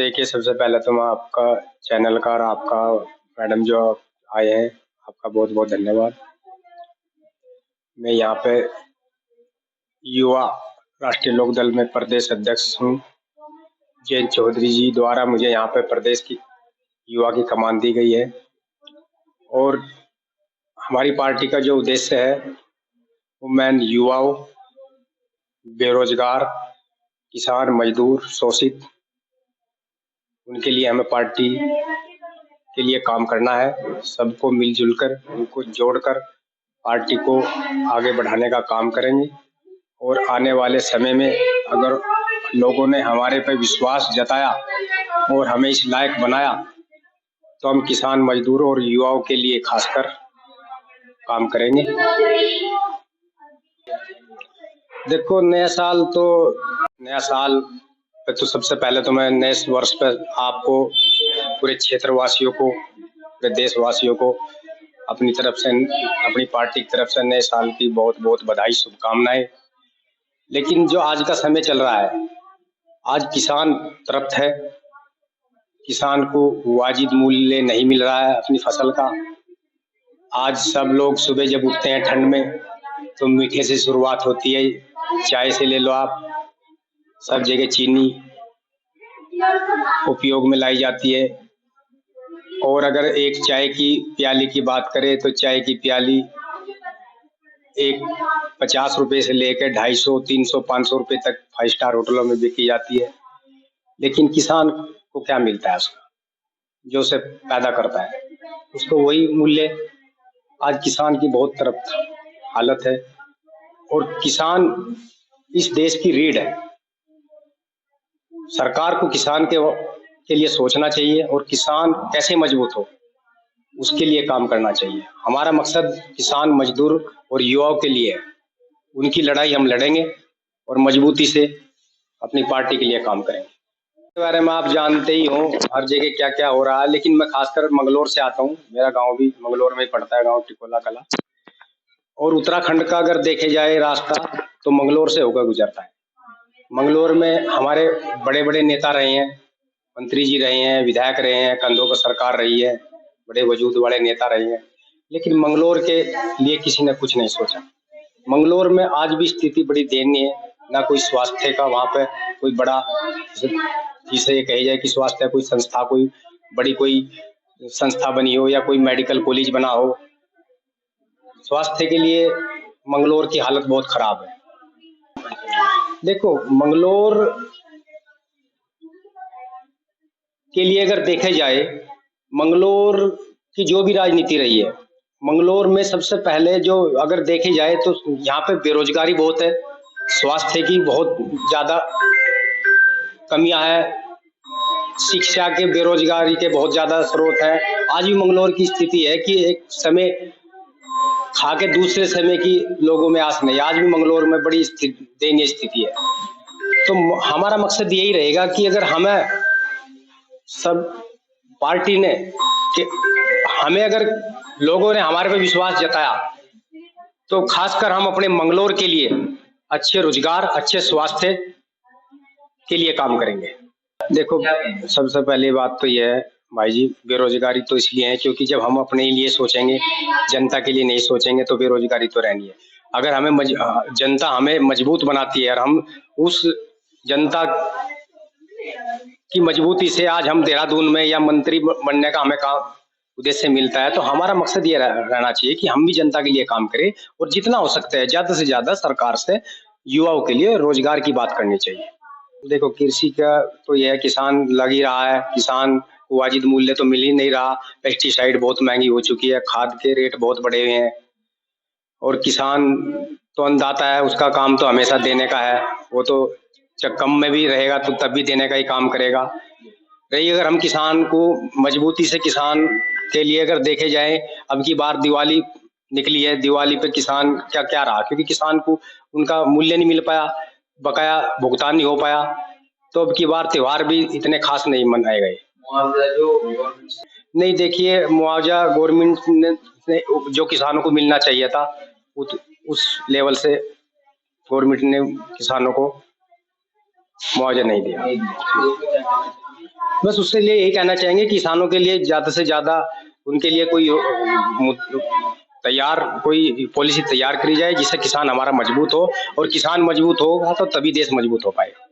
देखिए, सबसे पहले तो मैं आपका चैनल का और आपका मैडम जो आए हैं, आपका बहुत-बहुत धन्यवाद। मैं यहाँ पे युवा राष्ट्रीय लोकदल में प्रदेश अध्यक्ष हूँ। जयंत चौधरी जी द्वारा मुझे यहाँ पे प्रदेश की युवा की कमान दी गई है और हमारी पार्टी का जो उद्देश्य है, वो मेन युवाओं, बेरोजगार, किसान, मजदूर, शोषित, उनके लिए हमें पार्टी के लिए काम करना है। सबको मिलजुल कर, उनको जोड़कर पार्टी को आगे बढ़ाने का काम करेंगे और आने वाले समय में अगर लोगों ने हमारे पे विश्वास जताया और हमें इस लायक बनाया, तो हम किसान, मजदूर और युवाओं के लिए खासकर काम करेंगे। देखो, नया साल पे तो सबसे पहले तो मैं नए वर्ष पर आपको, पूरे क्षेत्रवासियों को, पूरे देशवासियों को अपनी तरफ से, अपनी पार्टी की तरफ से नए साल की बहुत बहुत बधाई, शुभकामनाएं। लेकिन जो आज का समय चल रहा है, आज किसान तृप्त है, किसान को वाजिब मूल्य नहीं मिल रहा है अपनी फसल का। आज सब लोग सुबह जब उठते हैं ठंड में, तो मीठे से शुरुआत होती है, चाय से ले लो आप, सब जगह चीनी उपयोग में लाई जाती है। और अगर एक चाय की प्याली की बात करें, तो चाय की प्याली एक 50 रुपए से लेकर 250, 300, 500 रुपए तक 5 स्टार होटलों में बिकी जाती है। लेकिन किसान को क्या मिलता है? उसका जो उसे पैदा करता है, उसको वही मूल्य। आज किसान की बहुत तरफ हालत है और किसान इस देश की रीढ़ है। सरकार को किसान के लिए सोचना चाहिए और किसान कैसे मजबूत हो, उसके लिए काम करना चाहिए। हमारा मकसद किसान, मजदूर और युवाओं के लिए है। उनकी लड़ाई हम लड़ेंगे और मजबूती से अपनी पार्टी के लिए काम करेंगे। इसके बारे में आप जानते ही हो, हर जगह क्या क्या हो रहा है। लेकिन मैं खासकर मंगलौर से आता हूँ, मेरा गांव भी मंगलौर में ही पड़ता है, गांव टिकोला कला। और उत्तराखंड का अगर देखे जाए रास्ता, तो मंगलौर से होकर गुजरता है। मंगलौर में हमारे बड़े बड़े नेता रहे हैं, मंत्री जी रहे हैं, विधायक रहे हैं, कंधों पर सरकार रही है, बड़े वजूद वाले नेता रहे हैं। लेकिन मंगलौर के लिए किसी ने कुछ नहीं सोचा। मंगलौर में आज भी स्थिति बड़ी दयनीय है, ना कोई स्वास्थ्य का वहाँ पे कोई बड़ा, जिसे ये कही जाए कि स्वास्थ्य कोई संस्था, कोई बड़ी कोई संस्था बनी हो या कोई मेडिकल कॉलेज बना हो। स्वास्थ्य के लिए मंगलौर की हालत बहुत खराब है। देखो, मंगलौर के लिए अगर देखे जाए, मंगलौर की जो भी राजनीति रही है, मंगलौर में सबसे पहले जो अगर देखे जाए, तो यहाँ पे बेरोजगारी बहुत है, स्वास्थ्य की बहुत ज्यादा कमियां है, शिक्षा के, बेरोजगारी के बहुत ज्यादा स्रोत है। आज भी मंगलौर की स्थिति है कि एक समय खा के दूसरे समय की लोगों में आस नहीं। आज भी मंगलौर में बड़ी दयनीय स्थिति है। तो हमारा मकसद यही रहेगा कि अगर हमें सब पार्टी ने कि हमें, अगर लोगों ने हमारे पे विश्वास जताया, तो खासकर हम अपने मंगलौर के लिए अच्छे रोजगार, अच्छे स्वास्थ्य के लिए काम करेंगे। देखो, सबसे पहली बात तो यह है भाई जी, बेरोजगारी तो इसलिए है क्योंकि जब हम अपने लिए सोचेंगे, जनता के लिए नहीं सोचेंगे, तो बेरोजगारी तो रहनी है। अगर हमें जनता हमें मजबूत बनाती है और हम उस जनता की मजबूती से आज हम देहरादून में या मंत्री बनने का हमें काम उद्देश्य मिलता है, तो हमारा मकसद ये रहना चाहिए कि हम भी जनता के लिए काम करें और जितना हो सकता है ज्यादा से ज्यादा सरकार से युवाओं के लिए रोजगार की बात करनी चाहिए। देखो, कृषि का तो यह है, किसान लग ही रहा है, किसान को वाजिब मूल्य तो मिल ही नहीं रहा। पेस्टिसाइड बहुत महंगी हो चुकी है, खाद के रेट बहुत बढ़े हुए हैं और किसान तो अन्नदाता है, उसका काम तो हमेशा देने का है। वो तो जब कम में भी रहेगा तो तब भी देने का ही काम करेगा। रही अगर हम किसान को मजबूती से, किसान के लिए अगर देखे जाए, अब की बार दिवाली निकली है, दिवाली पे किसान क्या क्या रहा, क्योंकि किसान को उनका मूल्य नहीं मिल पाया, बकाया भुगतान नहीं हो पाया, तो अब की बार त्योहार भी इतने खास नहीं मनाए गए। नहीं, देखिए, मुआवजा गवर्नमेंट ने जो किसानों को मिलना चाहिए था, उस लेवल से गवर्नमेंट ने किसानों को मुआवजा नहीं दिया। बस उसके लिए यही कहना चाहेंगे किसानों के लिए ज़्यादा से ज़्यादा उनके लिए कोई तैयार कोई पॉलिसी तैयार करी जाए जिससे किसान हमारा मजबूत हो, और किसान मजबूत होगा तो तभी देश मजबूत हो पाएगा।